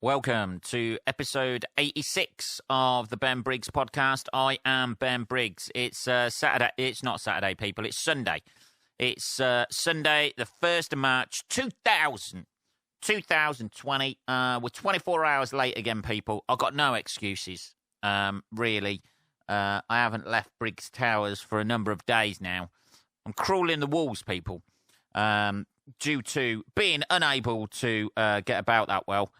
Welcome to episode 86 of the Ben Briggs podcast. I am Ben Briggs. It's Saturday. It's not Saturday, people. It's Sunday. It's Sunday, the 1st of March, 2020. We're 24 hours late again, people. I've got no excuses, really. I haven't left Briggs Towers for a number of days now. I'm crawling the walls, people, due to being unable to get about that well.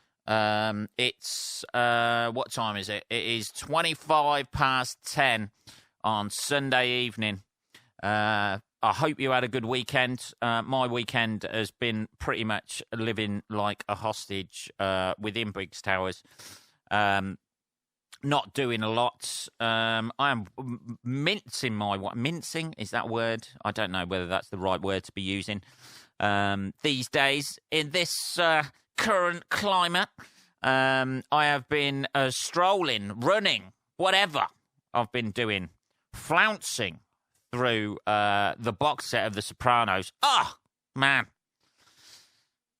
It's what time is it? It is 25 past 10 on Sunday evening. I hope you had a good weekend. My weekend has been pretty much living like a hostage within Briggs Towers. Not doing a lot. I am mincing mincing, is that a word? I don't know whether that's the right word to be using these days in this current climate. I have been strolling, running, whatever I've been doing, flouncing through the box set of The Sopranos. Oh, man.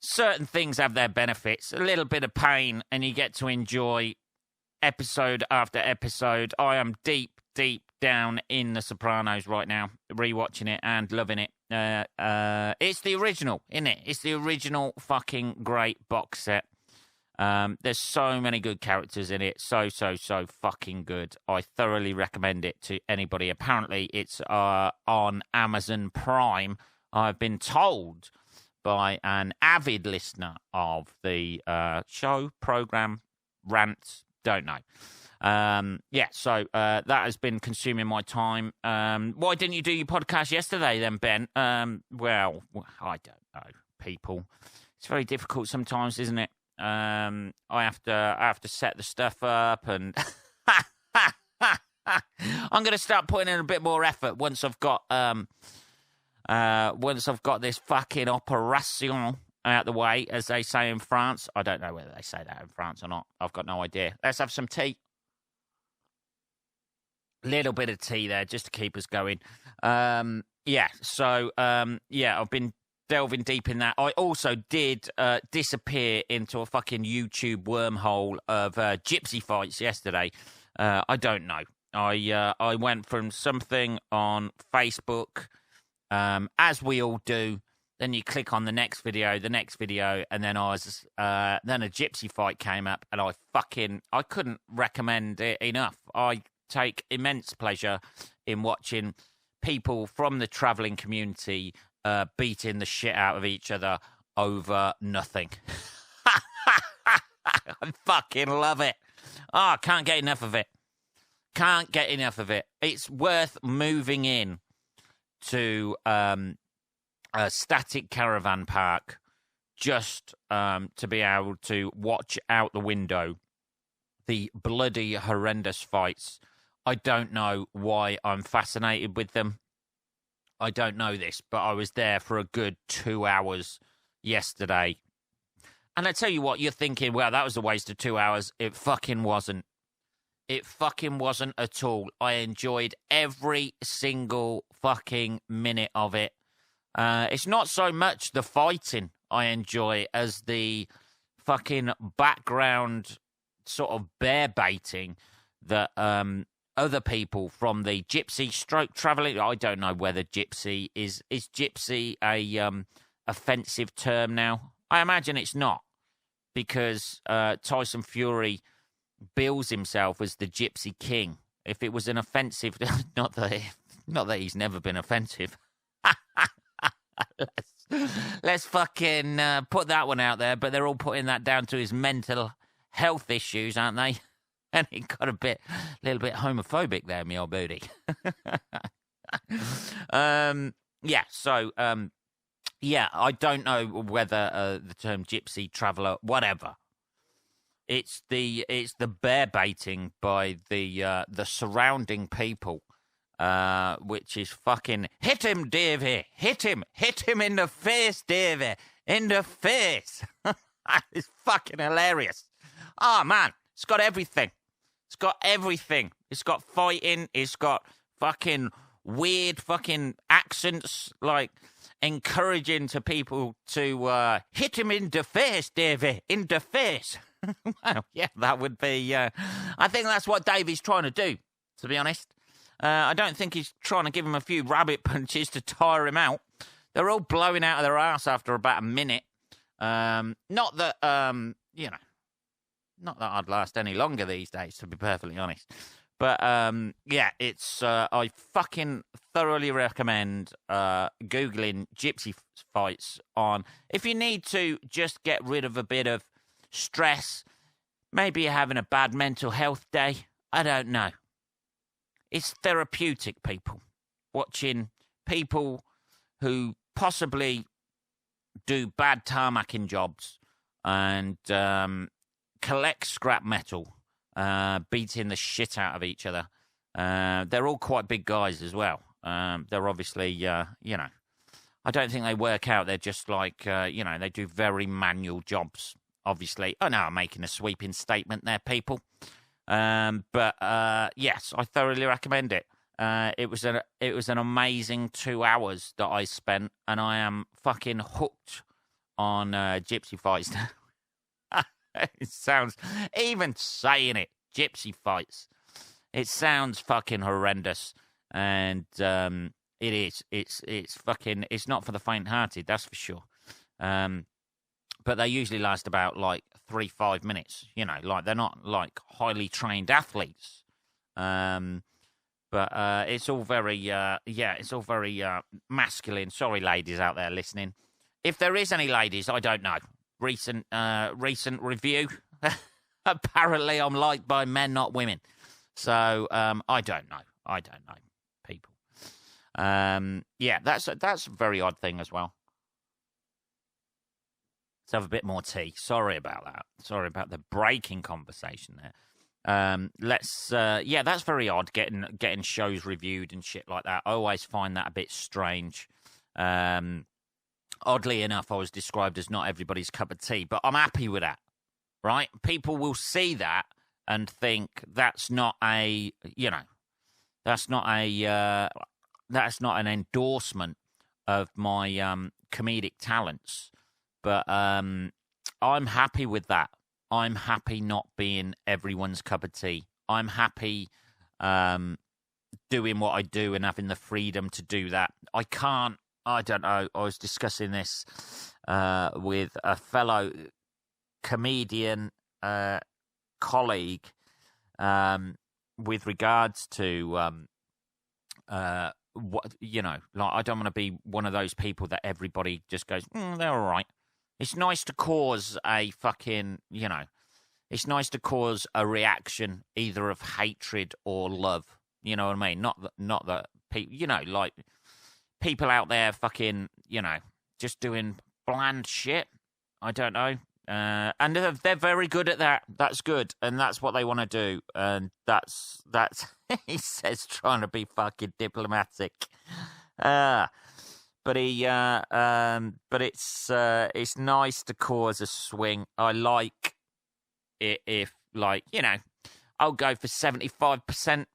Certain things have their benefits. A little bit of pain, and you get to enjoy episode after episode. I am deep down in The Sopranos right now, rewatching it and loving it. It's the original, isn't it? It's the original fucking great box set. There's so many good characters in it. So fucking good. I thoroughly recommend it to anybody. Apparently, it's on Amazon Prime. I've been told by an avid listener of the show, program, rants, don't know. So that has been consuming my time. Why didn't you do your podcast yesterday then, Ben? Well, I don't know, people. It's very difficult sometimes, isn't it? I have to set the stuff up, and I'm going to start putting in a bit more effort once I've got this fucking operation out the way, as they say in France. I don't know whether they say that in France or not. I've got no idea. Let's have some tea. Little bit of tea there just to keep us going. I've been delving deep in that. I also did disappear into a fucking YouTube wormhole of Gypsy fights yesterday. I don't know. I went from something on Facebook, as we all do. Then you click on the next video, and then then a Gypsy fight came up, and I couldn't recommend it enough. I take immense pleasure in watching people from the travelling community beating the shit out of each other over nothing. I fucking love it. I can't get enough of it. It's worth moving in to a static caravan park just to be able to watch out the window the bloody horrendous fights. I don't know why I'm fascinated with them. I don't know this, but I was there for a good 2 hours yesterday. And I tell you what, you're thinking, well, that was a waste of 2 hours. It fucking wasn't. It fucking wasn't at all. I enjoyed every single fucking minute of it. It's not so much the fighting I enjoy as the fucking background sort of bear baiting that other people from the Gypsy stroke travelling. I don't know whether Gypsy is Gypsy a offensive term now. I imagine it's not, because Tyson Fury bills himself as the Gypsy King. If it was an offensive, not that he's never been offensive. Let's fucking put that one out there. But they're all putting that down to his mental health issues, aren't they? And he got a little bit homophobic there, me old booty. I don't know whether the term gypsy traveller, whatever. It's the bear baiting by the surrounding people, which is fucking hit him, Davey, hit him in the face, Davey, in the face. It's fucking hilarious. Oh man, it's got everything. It's got everything. It's got fighting. It's got fucking weird fucking accents, like encouraging to people to hit him in the face, Davey, in the face. Well, yeah, that would be... I think that's what Davey's trying to do, to be honest. I don't think he's trying to give him a few rabbit punches to tire him out. They're all blowing out of their ass after about a minute. Not that, not that I'd last any longer these days, to be perfectly honest. But, yeah, it's... I fucking thoroughly recommend Googling Gypsy fights on... If you need to just get rid of a bit of stress, maybe you're having a bad mental health day, I don't know. It's therapeutic, people. Watching people who possibly do bad tarmacking jobs and collect scrap metal, beating the shit out of each other. They're all quite big guys as well. They're obviously, I don't think they work out. They're just like, they do very manual jobs, obviously. I know I'm making a sweeping statement there, people. But yes, I thoroughly recommend it. It was an amazing 2 hours that I spent, and I am fucking hooked on Gypsy fights. It sounds, even saying it, Gypsy fights, it sounds fucking horrendous, and it is. It's fucking. It's not for the faint-hearted, that's for sure. But they usually last about like 3-5 minutes. Like they're not like highly trained athletes. But it's all very, it's all very masculine. Sorry, ladies out there listening. If there is any ladies, I don't know. Recent review. Apparently, I'm liked by men, not women. So I don't know. People. That's a very odd thing as well. Let's have a bit more tea. Sorry about that. Sorry about the breaking conversation there. That's very odd, getting shows reviewed and shit like that. I always find that a bit strange. Oddly enough, I was described as not everybody's cup of tea, but I'm happy with that, right? People will see that and think that's not an endorsement of my comedic talents. But I'm happy with that. I'm happy not being everyone's cup of tea. I'm happy doing what I do and having the freedom to do that. I don't know. I was discussing this with a fellow comedian colleague with regards to what like I don't want to be one of those people that everybody just goes, they're all right. It's nice to cause a fucking, it's nice to cause a reaction either of hatred or love. You know what I mean? Not that people, like people out there fucking, just doing bland shit. I don't know. And they're very good at that. That's good. And that's what they want to do. And that's he says, trying to be fucking diplomatic. But it's nice to cause a swing. I like it if, like, I'll go for 75%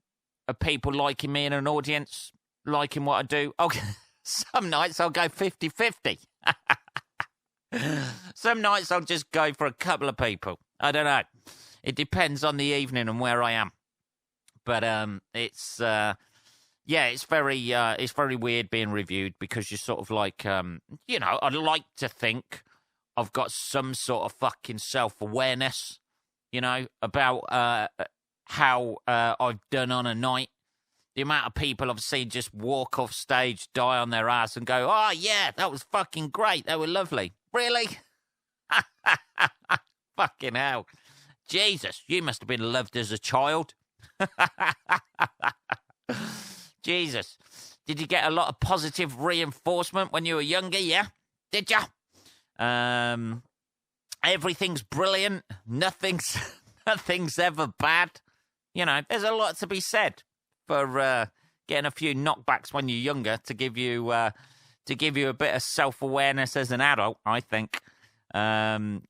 of people liking me in an audience, liking what I do. Some nights I'll go 50-50. Some nights I'll just go for a couple of people. I don't know. It depends on the evening and where I am. But it's very weird being reviewed because you're sort of like, I'd like to think I've got some sort of fucking self-awareness, about how I've done on a night. The amount of people I've seen just walk off stage, die on their ass and go, oh, yeah, that was fucking great. They were lovely. Really? Fucking hell. Jesus, you must have been loved as a child. Jesus. Did you get a lot of positive reinforcement when you were younger, yeah? Did ya? Everything's brilliant. Nothing's ever bad. There's a lot to be said for getting a few knockbacks when you're younger to give you a bit of self-awareness as an adult, I think. Having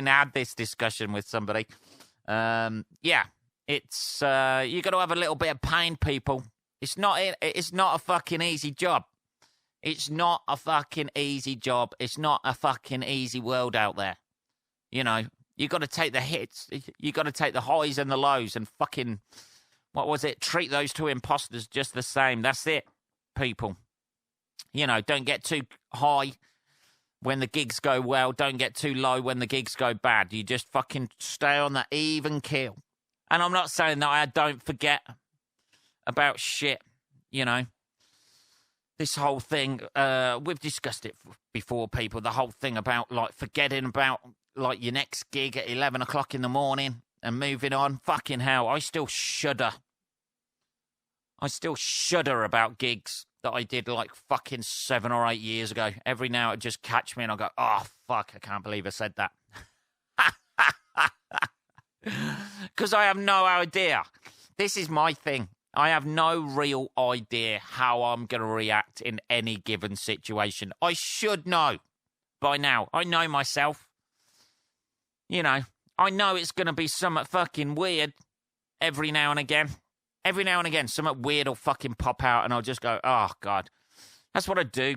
had this discussion with somebody, it's you got to have a little bit of pain, people. It's not a fucking easy job. It's not a fucking easy job. It's not a fucking easy world out there. You got to take the hits. You got to take the highs and the lows and fucking, what was it? Treat those two imposters just the same. That's it, people. You know, don't get too high when the gigs go well. Don't get too low when the gigs go bad. You just fucking stay on that even keel. And I'm not saying that I don't forget about shit, you know. This whole thing, we've discussed it before, people. The whole thing about, like, forgetting about, like, your next gig at 11 o'clock in the morning and moving on. Fucking hell, I still shudder. I still shudder about gigs that I did, like, fucking 7 or 8 years ago. Every now it just catch me and I go, oh, fuck, I can't believe I said that. Because I have no idea. This is my thing. I have no real idea how I'm going to react in any given situation. I should know by now. I know myself. You know, I know it's going to be something fucking weird every now and again. Every now and again, something weird will fucking pop out and I'll just go, oh, God. That's what I do.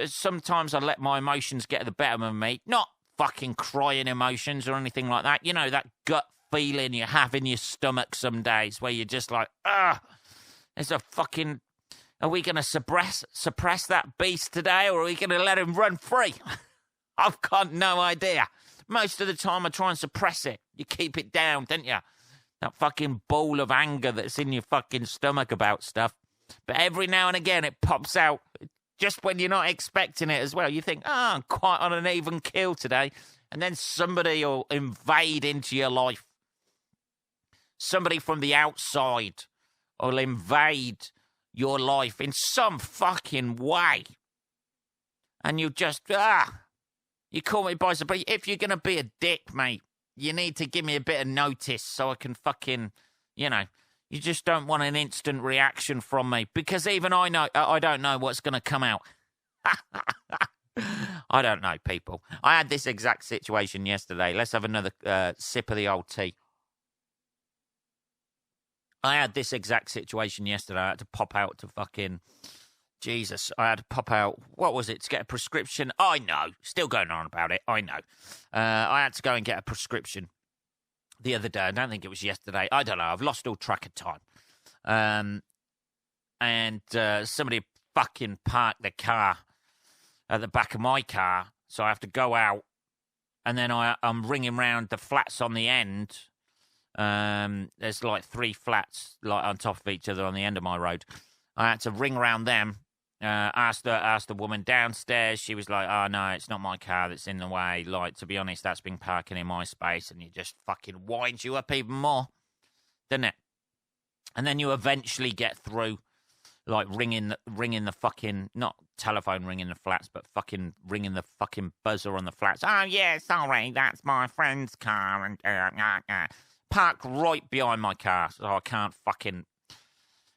Sometimes I let my emotions get the better of me. Not fucking crying emotions or anything like that. You know, that gut feeling you have in your stomach some days where you're just like, there's a fucking, are we going to suppress that beast today or are we going to let him run free? I've got no idea. Most of the time I try and suppress it. You keep it down, don't you? That fucking ball of anger that's in your fucking stomach about stuff. But every now and again it pops out just when you're not expecting it as well. You think, I'm quite on an even keel today. And then somebody will invade into your life. Somebody from the outside will invade your life in some fucking way. And you just, you call me by surprise. If you're going to be a dick, mate, you need to give me a bit of notice so I can fucking, you know, you just don't want an instant reaction from me. Because even I don't know what's going to come out. I don't know, people. I had this exact situation yesterday. Let's have another sip of the old tea. I had this exact situation yesterday. I had to pop out to fucking... Jesus, I had to pop out, what was it, to get a prescription? I know, still going on about it, I know. I had to go and get a prescription the other day. I don't think it was yesterday. I don't know, I've lost all track of time. And somebody fucking parked the car at the back of my car, so I have to go out, and then I'm ringing round the flats on the end. There's like 3 flats like on top of each other on the end of my road. I had to ring round them. Asked the woman downstairs. She was like, oh, no, it's not my car that's in the way. Like, to be honest, that's been parking in my space. And it just fucking winds you up even more, doesn't it? And then you eventually get through, like, ringing the fucking, not telephone ringing the flats, but fucking ringing the fucking buzzer on the flats. Oh, yeah, sorry, that's my friend's car. And parked right behind my car, so I can't fucking...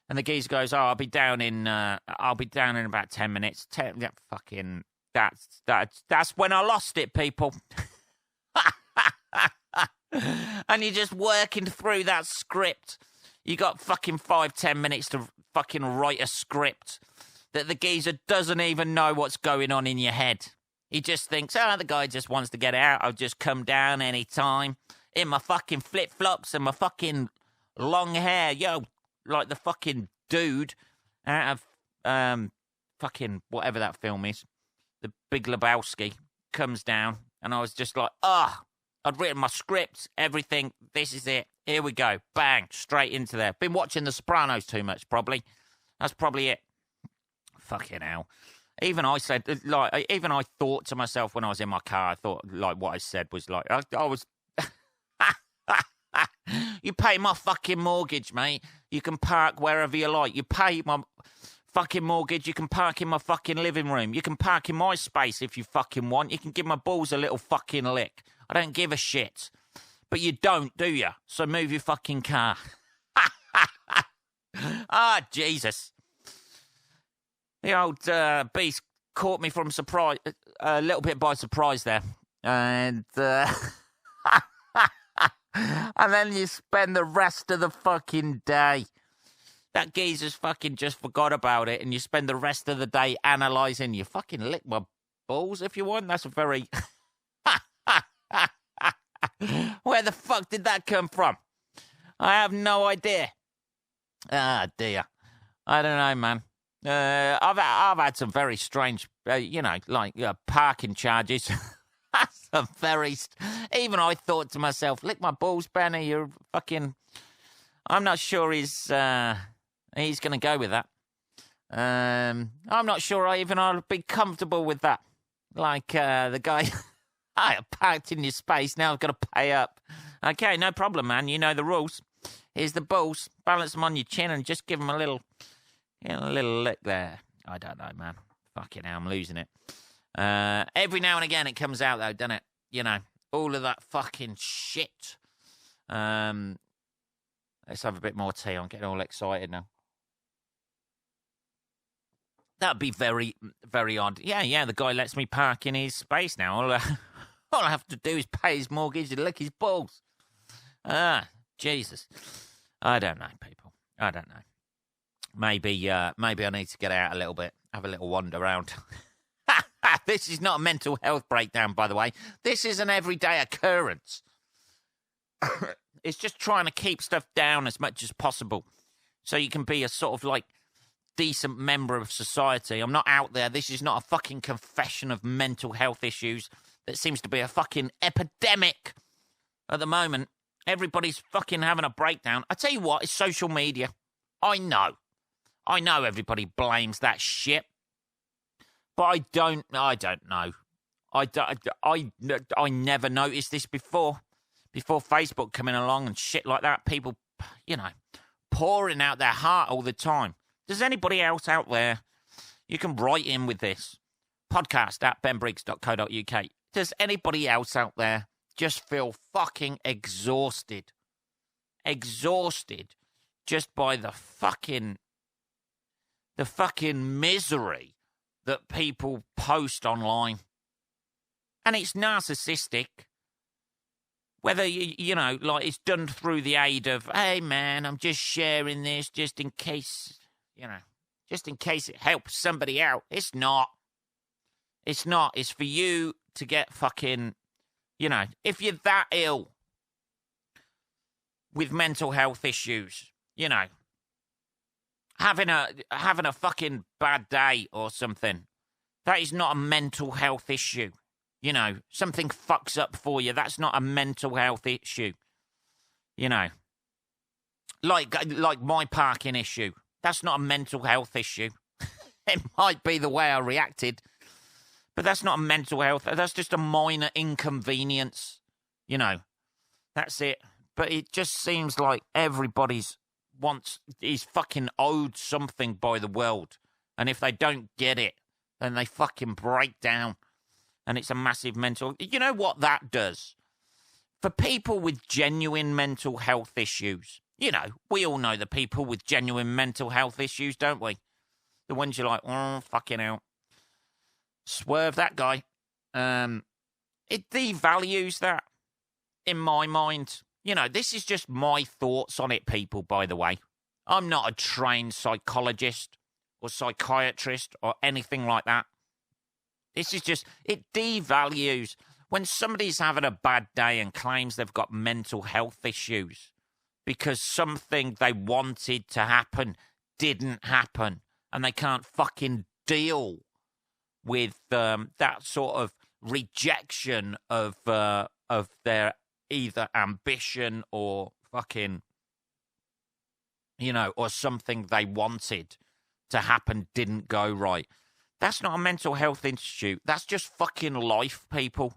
And the geezer goes, oh, I'll be down in about 10 minutes. That's when I lost it, people. And you're just working through that script. You got fucking 5-10 minutes to fucking write a script that the geezer doesn't even know what's going on in your head. He just thinks, the guy just wants to get out. I'll just come down any time in my fucking flip-flops and my fucking long hair. Yo, like the fucking dude out of fucking whatever that film is, The Big Lebowski, comes down, and I was just like, I'd written my script, everything, this is it, here we go, bang, straight into there. Been watching The Sopranos too much, probably. That's probably it. Fucking hell. Even I thought to myself when I was in my car, I thought, like, what I said was like, I was... You pay my fucking mortgage, mate. You can park wherever you like. You pay my fucking mortgage. You can park in my fucking living room. You can park in my space if you fucking want. You can give my balls a little fucking lick. I don't give a shit. But you don't, do you? So move your fucking car. Jesus. The old beast caught me from surprise, a little bit by surprise there. And... And then you spend the rest of the fucking day. That geezer's fucking just forgot about it, and you spend the rest of the day analysing. You fucking lick my balls if you want. That's a very... Where the fuck did that come from? I have no idea. Ah, dear. I don't know, man. I've had some very strange, parking charges. That's a very... Even I thought to myself, lick my balls, Benny, you're fucking... I'm not sure he's going to go with that. I'm not sure I'll be comfortable with that. Like the guy... I parked in your space, now I've got to pay up. Okay, no problem, man. You know the rules. Here's the balls. Balance them on your chin and just give them a little lick there. I don't know, man. Fucking hell, I'm losing it. Every now and again it comes out, though, doesn't it? You know, all of that fucking shit. Let's have a bit more tea. I'm getting all excited now. That'd be very, very odd. Yeah, the guy lets me park in his space now. All I have to do is pay his mortgage and lick his balls. Jesus. I don't know, people. I don't know. Maybe I need to get out a little bit, have a little wander around. This is not a mental health breakdown, by the way. This is an everyday occurrence. It's just trying to keep stuff down as much as possible so you can be a sort of like decent member of society. I'm not out there. This is not a fucking confession of mental health issues. That seems to be a fucking epidemic at the moment. Everybody's fucking having a breakdown. I tell you what, it's social media. I know everybody blames that shit. But I don't know. I never noticed this before Facebook coming along and shit like that. People, pouring out their heart all the time. Does anybody else out there, you can write in with this, podcast@benbriggs.co.uk. Does anybody else out there just feel fucking exhausted? Exhausted just by the fucking misery that people post online. And it's narcissistic. Whether, it's done through the aid of, hey, man, I'm just sharing this just in case, just in case it helps somebody out. It's not. It's not. It's for you to get fucking, if you're that ill with mental health issues, having a fucking bad day or something, that is not a mental health issue. Something fucks up for you. That's not a mental health issue. Like my parking issue. That's not a mental health issue. It might be the way I reacted, but that's not a mental health. That's just a minor inconvenience. That's it. But it just seems like everybody's is fucking owed something by the world. And if they don't get it, then they fucking break down. And it's a massive mental... You know what that does? For people with genuine mental health issues, we all know the people with genuine mental health issues, don't we? The ones you're like, oh, fucking hell. Swerve that guy. It devalues that, in my mind. This is just my thoughts on it, people, by the way. I'm not a trained psychologist or psychiatrist or anything like that. This is just, it devalues. When somebody's having a bad day and claims they've got mental health issues because something they wanted to happen didn't happen and they can't fucking deal with that sort of rejection of their either ambition or fucking, or something they wanted to happen didn't go right. That's not a mental health institute. That's just fucking life, people.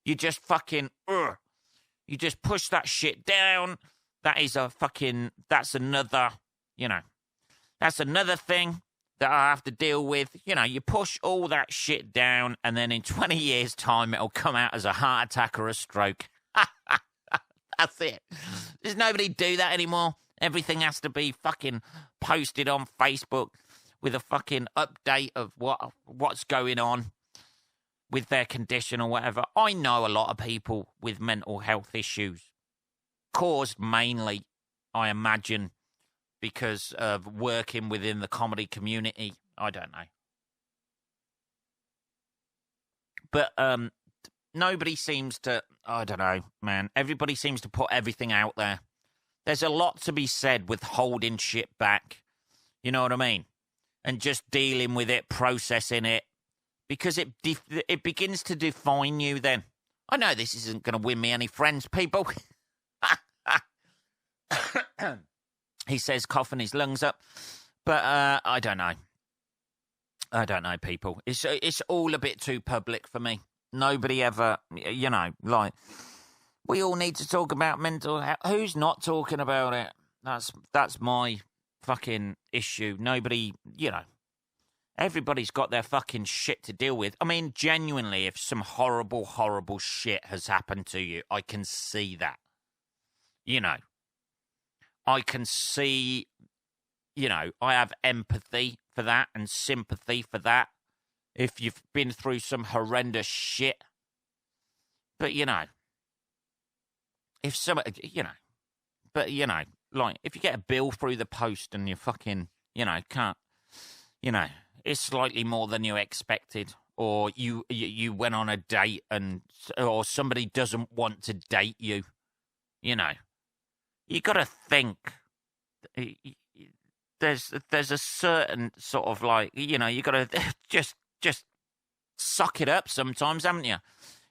You just fucking, you just push that shit down. That's another, that's another thing that I have to deal with. You push all that shit down and then in 20 years' time, it'll come out as a heart attack or a stroke. That's it. Does nobody do that anymore? Everything has to be fucking posted on Facebook with a fucking update of what's going on with their condition or whatever. I know a lot of people with mental health issues, caused mainly, I imagine, because of working within the comedy community. I don't know. But Nobody seems to, I don't know, man. Everybody seems to put everything out there. There's a lot to be said with holding shit back. You know what I mean? And just dealing with it, processing it. Because it begins to define you then. I know this isn't going to win me any friends, people. He says, coughing his lungs up. But I don't know. I don't know, people. It's all a bit too public for me. Nobody ever, you know, like, we all need to talk about mental health. Who's not talking about it? That's my fucking issue. Nobody, you know, everybody's got their fucking shit to deal with. I mean, genuinely, if some horrible, horrible shit has happened to you, I can see that. You know, I can see, you know, I have empathy for that and sympathy for that. If you've been through some horrendous shit. But, you know, if some, you know, but, you know, like, if you get a bill through the post and you fucking, you know, can't, you know, it's slightly more than you expected, or you went on a date and, or somebody doesn't want to date you, you know, you got to think, there's a certain sort of, like, you know, you got to just suck it up sometimes, haven't you?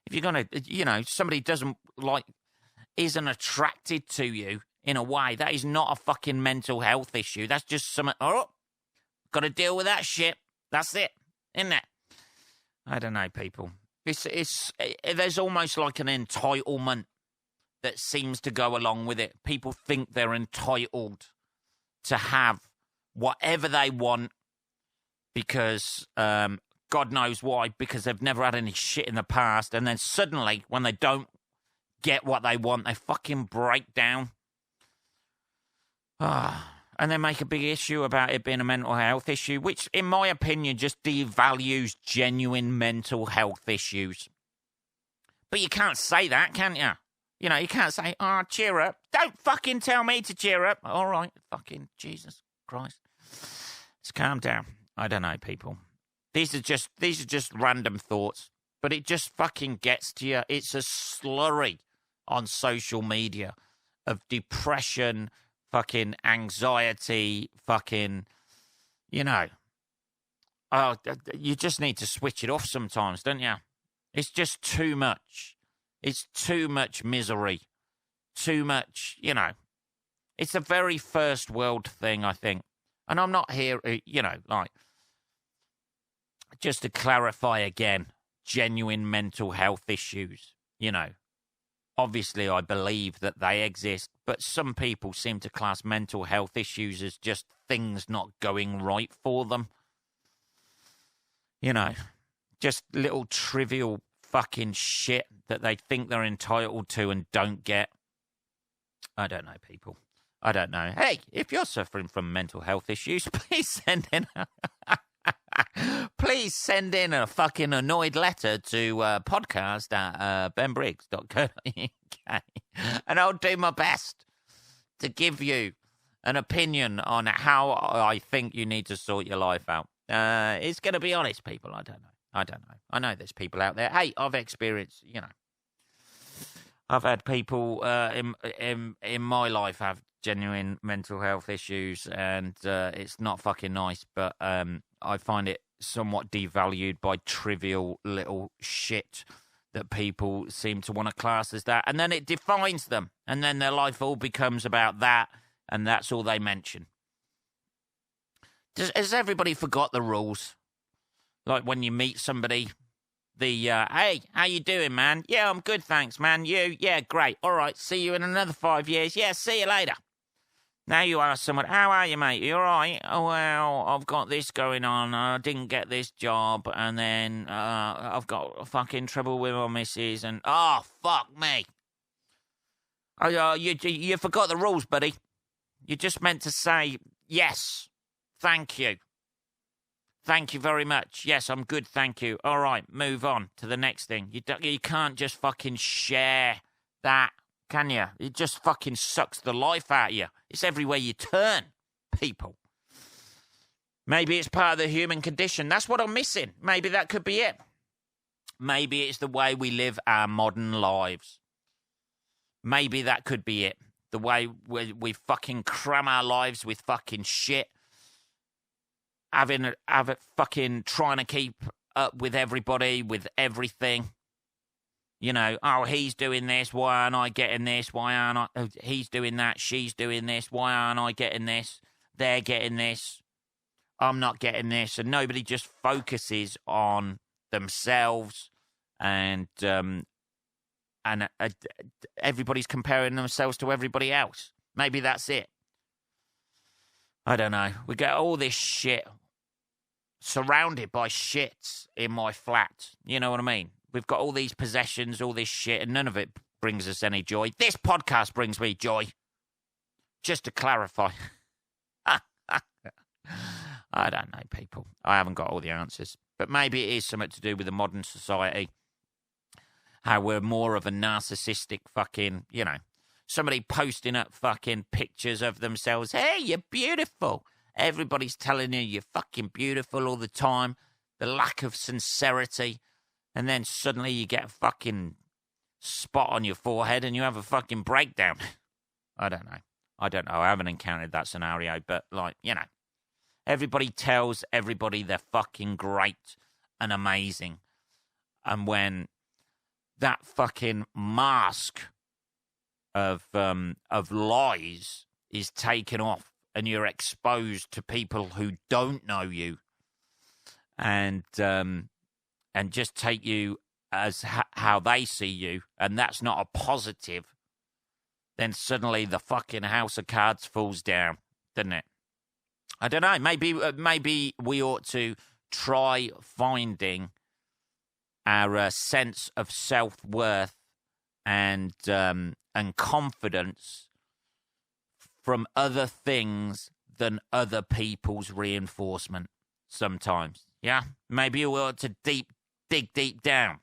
If you're going to, you know, somebody doesn't, like, isn't attracted to you in a way, that is not a fucking mental health issue. That's just something, oh, got to deal with that shit. That's it, isn't it? I don't know, people. There's almost like an entitlement that seems to go along with it. People think they're entitled to have whatever they want because, God knows why, because they've never had any shit in the past. And then suddenly, when they don't get what they want, they fucking break down. And they make a big issue about it being a mental health issue, which, in my opinion, just devalues genuine mental health issues. But you can't say that, can you? You know, you can't say, oh, cheer up. Don't fucking tell me to cheer up. All right, fucking Jesus Christ. Let's calm down. I don't know, people. These are just random thoughts, but it just fucking gets to you. It's a slurry on social media of depression, fucking anxiety, fucking, you know. Oh, you just need to switch it off sometimes, don't you? It's just too much. It's too much misery. Too much, you know. It's a very first world thing, I think. And I'm not here, you know, like, just to clarify again, genuine mental health issues, you know. Obviously, I believe that they exist, but some people seem to class mental health issues as just things not going right for them. You know, just little trivial fucking shit that they think they're entitled to and don't get. I don't know, people. I don't know. Hey, if you're suffering from mental health issues, please send in please send in a fucking annoyed letter to podcast at benbriggs.co.uk, and I'll do my best to give you an opinion on how I think you need to sort your life out. It's going to be honest, people. I don't know. I know there's people out there. Hey, I've experienced, you know, I've had people in my life have genuine mental health issues, and it's not fucking nice, but I find it somewhat devalued by trivial little shit that people seem to want to class as that, and then it defines them, and then their life all becomes about that, and that's all they mention. Has everybody forgot the rules? Like when you meet somebody, hey, how you doing, man? Yeah, I'm good, thanks, man. You? Yeah, great. All right, see you in another 5 years. Yeah, see you later. Now you ask someone, how are you, mate? You all right? Oh, well, I've got this going on. I didn't get this job, and then I've got fucking trouble with my missus, and oh, fuck me. Oh, you forgot the rules, buddy. You just meant to say, yes, thank you. Thank you very much. Yes, I'm good, thank you. All right, move on to the next thing. You can't just fucking share that, can you? It just fucking sucks the life out of you. It's everywhere you turn, people. Maybe it's part of the human condition. That's what I'm missing. Maybe that could be it. Maybe it's the way we live our modern lives. Maybe that could be it. The way we fucking cram our lives with fucking shit. Having fucking trying to keep up with everybody, with everything. You know, oh, he's doing this, why aren't I getting this? Why aren't I? Oh, he's doing that, she's doing this, why aren't I getting this? They're getting this, I'm not getting this. And nobody just focuses on themselves, and everybody's comparing themselves to everybody else. Maybe that's it. I don't know. We get all this shit, surrounded by shits in my flat. You know what I mean? We've got all these possessions, all this shit, and none of it brings us any joy. This podcast brings me joy. Just to clarify. I don't know, people. I haven't got all the answers. But maybe it is something to do with the modern society. How we're more of a narcissistic fucking, you know, somebody posting up fucking pictures of themselves. Hey, you're beautiful. Everybody's telling you you're fucking beautiful all the time. The lack of sincerity. And then suddenly you get a fucking spot on your forehead and you have a fucking breakdown. I don't know. I haven't encountered that scenario, but, like, you know. Everybody tells everybody they're fucking great and amazing. And when that fucking mask of lies is taken off and you're exposed to people who don't know you and just take you as how they see you, and that's not a positive, then suddenly the fucking house of cards falls down, doesn't it? I don't know. Maybe we ought to try finding our sense of self-worth and confidence from other things than other people's reinforcement sometimes. Yeah? Maybe we ought to dig deep down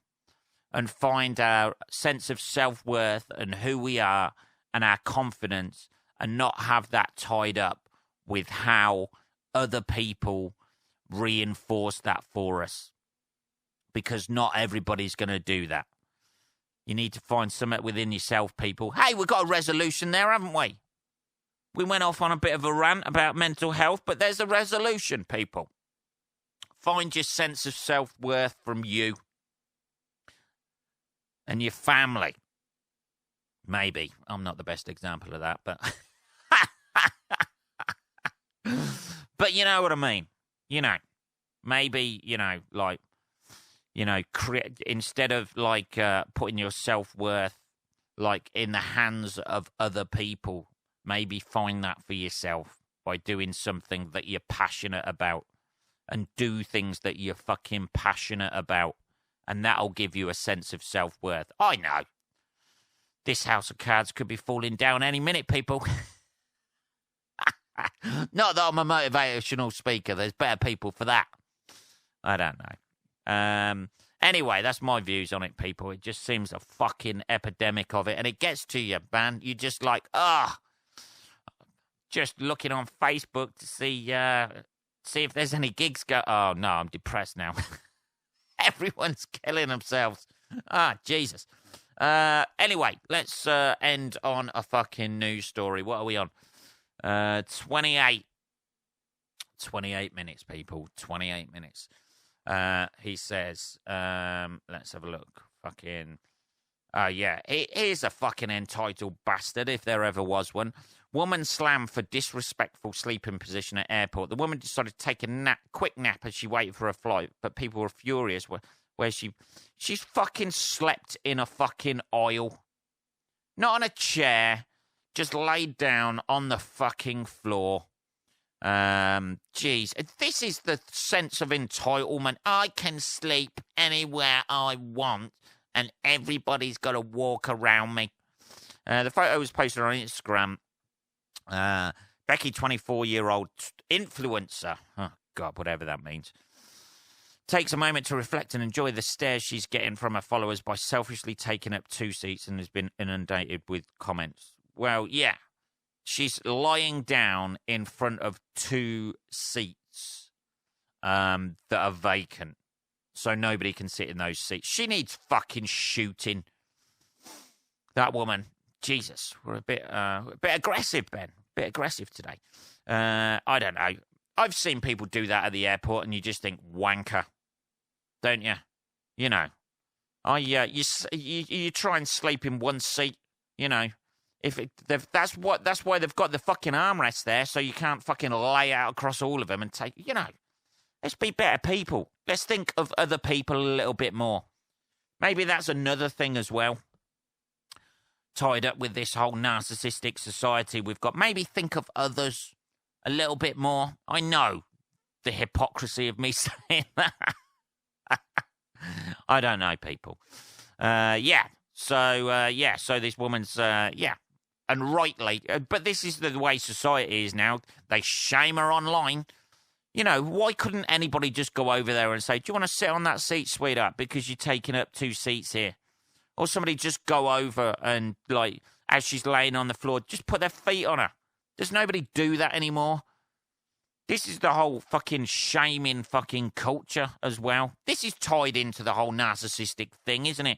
and find our sense of self-worth and who we are and our confidence, and not have that tied up with how other people reinforce that for us. Because not everybody's going to do that. You need to find something within yourself, people. Hey, we've got a resolution there, haven't we? We went off on a bit of a rant about mental health, but there's a resolution, people. Find your sense of self-worth from you and your family. Maybe. I'm not the best example of that, but... But you know what I mean. You know, maybe, you know, like, you know, instead of, like, putting your self-worth, like, in the hands of other people, maybe find that for yourself by doing something that you're passionate about, and do things that you're fucking passionate about, and that'll give you a sense of self-worth. I know. This house of cards could be falling down any minute, people. Not that I'm a motivational speaker. There's better people for that. I don't know. Anyway, that's my views on it, people. It just seems a fucking epidemic of it. And it gets to you, man. You're just like, just looking on Facebook to see if there's any gigs go. Oh, no, I'm depressed now. Everyone's killing themselves. Jesus. Anyway, let's end on a fucking news story. What are we on? 28 minutes, people. 28 minutes. He says, let's have a look. Fucking, yeah. Here's a fucking entitled bastard, if there ever was one. Woman slammed for disrespectful sleeping position at airport. The woman decided to take a quick nap as she waited for her flight, but people were furious where she's fucking slept in a fucking aisle. Not on a chair. Just laid down on the fucking floor. Jeez. This is the sense of entitlement. I can sleep anywhere I want, and everybody's got to walk around me. The photo was posted on Instagram. Becky, 24-year-old influencer. Oh, God, whatever that means. Takes a moment to reflect and enjoy the stares she's getting from her followers by selfishly taking up 2 seats, and has been inundated with comments. Well, yeah, she's lying down in front of 2 seats that are vacant. so nobody can sit in those seats. She needs fucking shooting. That woman. Jesus, we're a bit aggressive, Ben. A bit aggressive today. I don't know. I've seen people do that at the airport, and you just think wanker, don't you? You know, you try and sleep in one seat. You know, that's why they've got the fucking armrest there, so you can't fucking lay out across all of them and take. You know, let's be better people. Let's think of other people a little bit more. Maybe that's another thing as well. Tied up with this whole narcissistic society we've got. Maybe think of others a little bit more. I know the hypocrisy of me saying that. I don't know, people. So this woman's, and rightly, but this is the way society is now. They shame her online. You know, why couldn't anybody just go over there and say, do you want to sit on that seat, sweetheart, because you're taking up 2 seats here? Or somebody just go over and, like, as she's laying on the floor, just put their feet on her. Does nobody do that anymore? This is the whole fucking shaming fucking culture as well. This is tied into the whole narcissistic thing, isn't it?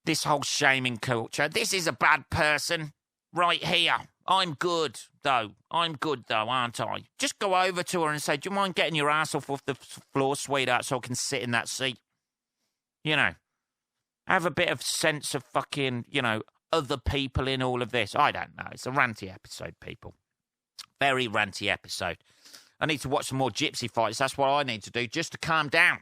This whole shaming culture. This is a bad person right here. I'm good, though. Aren't I? Just go over to her and say, do you mind getting your ass off the floor, sweetheart, so I can sit in that seat? You know. Have a bit of sense of fucking, you know, other people in all of this. I don't know. It's a ranty episode, people. Very ranty episode. I need to watch some more Gypsy fights. That's what I need to do, just to calm down.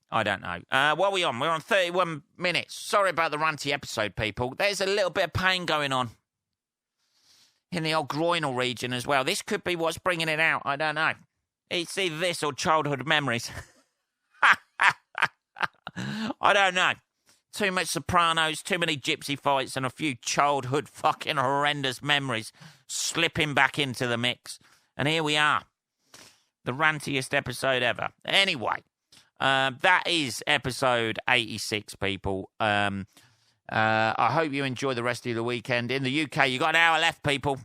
I don't know. What are we on? We're on 31 minutes. Sorry about the ranty episode, people. There's a little bit of pain going on in the old groinal region as well. This could be what's bringing it out. I don't know. It's either this or childhood memories. I don't know. Too much Sopranos, too many Gypsy fights, and a few childhood fucking horrendous memories slipping back into the mix. And here we are. The rantiest episode ever. Anyway, that is episode 86, people. I hope you enjoy the rest of the weekend. In the UK, you got an hour left, people.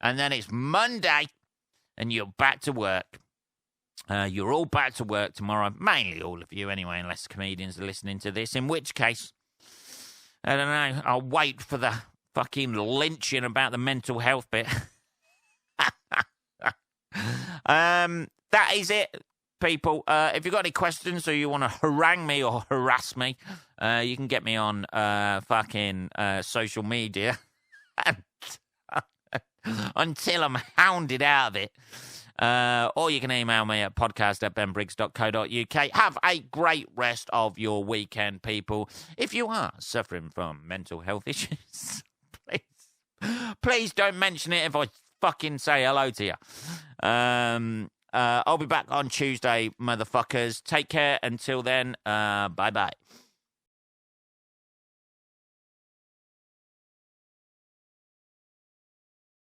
And then it's Monday, and you're back to work. You're all back to work tomorrow. Mainly all of you, anyway, unless comedians are listening to this. In which case, I don't know. I'll wait for the fucking lynching about the mental health bit. That is it, people. If you've got any questions or you want to harangue me or harass me, you can get me on fucking social media until I'm hounded out of it. Or you can email me at podcast@benbriggs.co.uk. Have a great rest of your weekend, people. If you are suffering from mental health issues, please don't mention it if I fucking say hello to you. I'll be back on Tuesday, motherfuckers. Take care. Until then, bye-bye.